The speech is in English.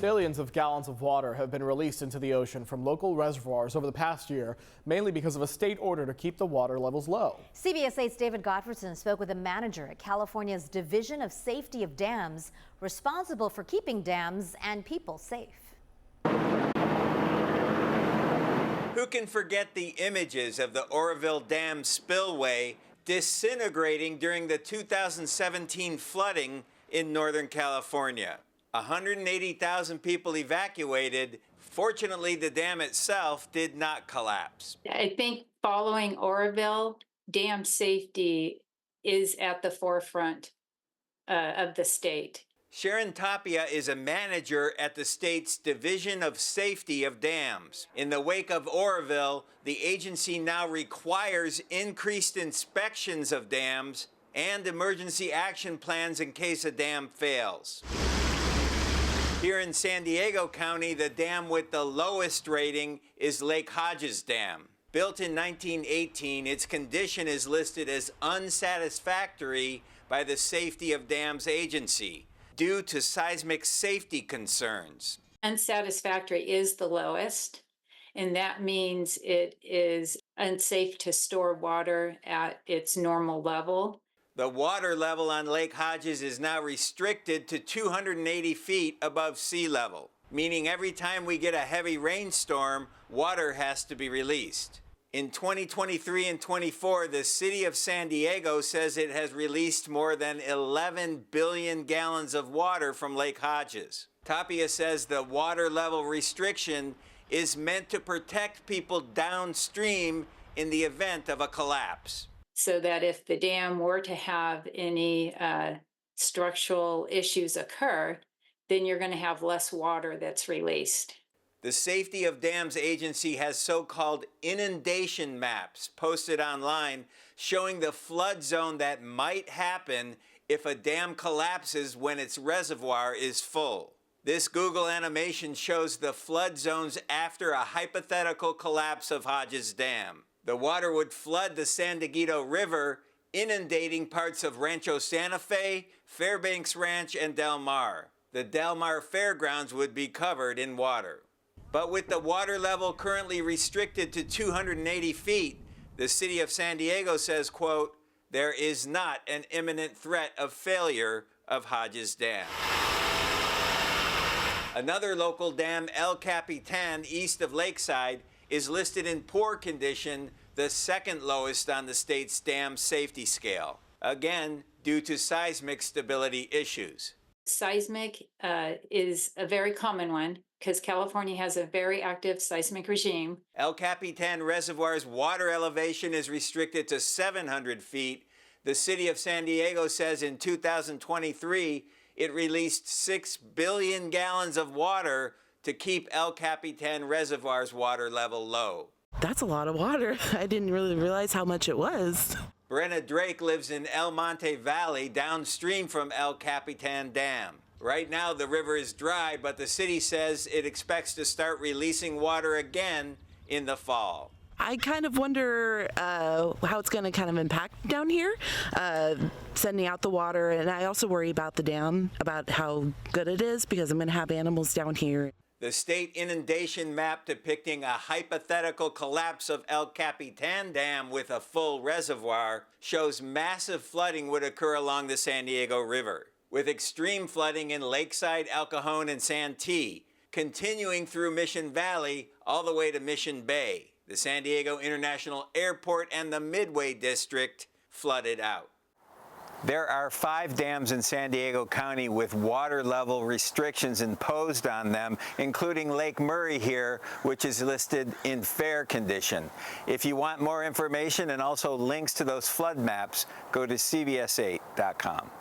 Billions of gallons of water have been released into the ocean from local reservoirs over the past year, mainly because of a state order to keep the water levels low. CBS 8's David Gottfredson spoke with a manager at California's Division of Safety of Dams, responsible for keeping dams and people safe. Who can forget the images of the Oroville Dam spillway disintegrating during the 2017 flooding in Northern California? 180,000 people evacuated. Fortunately, the dam itself did not collapse. I think following Oroville, dam safety is at the forefront of the state. Sharon Tapia is a manager at the state's Division of Safety of Dams. In the wake of Oroville, the agency now requires increased inspections of dams and emergency action plans in case a dam fails. Here in San Diego County, the dam with the lowest rating is Lake Hodges Dam. Built in 1918, its condition is listed as unsatisfactory by the Safety of Dams Agency due to seismic safety concerns. Unsatisfactory is the lowest, and that means it is unsafe to store water at its normal level. The water level on Lake Hodges is now restricted to 280 feet above sea level, meaning every time we get a heavy rainstorm, water has to be released. In 2023 and 24, the city of San Diego says it has released more than 11 billion gallons of water from Lake Hodges. Tapia says the water level restriction is meant to protect people downstream in the event of a collapse. So that if the dam were to have any structural issues occur, then you're going to have less water that's released. The Safety of Dams Agency has so-called inundation maps posted online showing the flood zone that might happen if a dam collapses when its reservoir is full. This Google animation shows the flood zones after a hypothetical collapse of Hodges Dam. The water would flood the San Diego River, inundating parts of Rancho Santa Fe, Fairbanks Ranch, and Del Mar. The Del Mar Fairgrounds would be covered in water. But with the water level currently restricted to 280 feet, the city of San Diego says, quote, "There is not an imminent threat of failure of Hodges Dam." Another local dam, El Capitan, east of Lakeside, is listed in poor condition, the second lowest on the state's dam safety scale, again due to seismic stability issues. Seismic is a very common one because California has a very active seismic regime. El Capitan Reservoir's water elevation is restricted to 700 feet. The city of San Diego says in 2023 it released 6 billion gallons of water to keep El Capitan Reservoir's water level low. That's a lot of water. I didn't really realize how much it was. Brenna Drake lives in El Monte Valley downstream from El Capitan Dam. Right now the river is dry, but the city says it expects to start releasing water again in the fall. I kind of wonder how it's going to kind of impact down here, sending out the water. And I also worry about the dam, about how good it is, because I'm going to have animals down here. The state inundation map depicting a hypothetical collapse of El Capitan Dam with a full reservoir shows massive flooding would occur along the San Diego River, with extreme flooding in Lakeside, El Cajon, and Santee, continuing through Mission Valley all the way to Mission Bay. The San Diego International Airport and the Midway District flooded out. There are 5 dams in San Diego County with water level restrictions imposed on them, including Lake Murray here, which is listed in fair condition. If you want more information and also links to those flood maps, go to cbs8.com.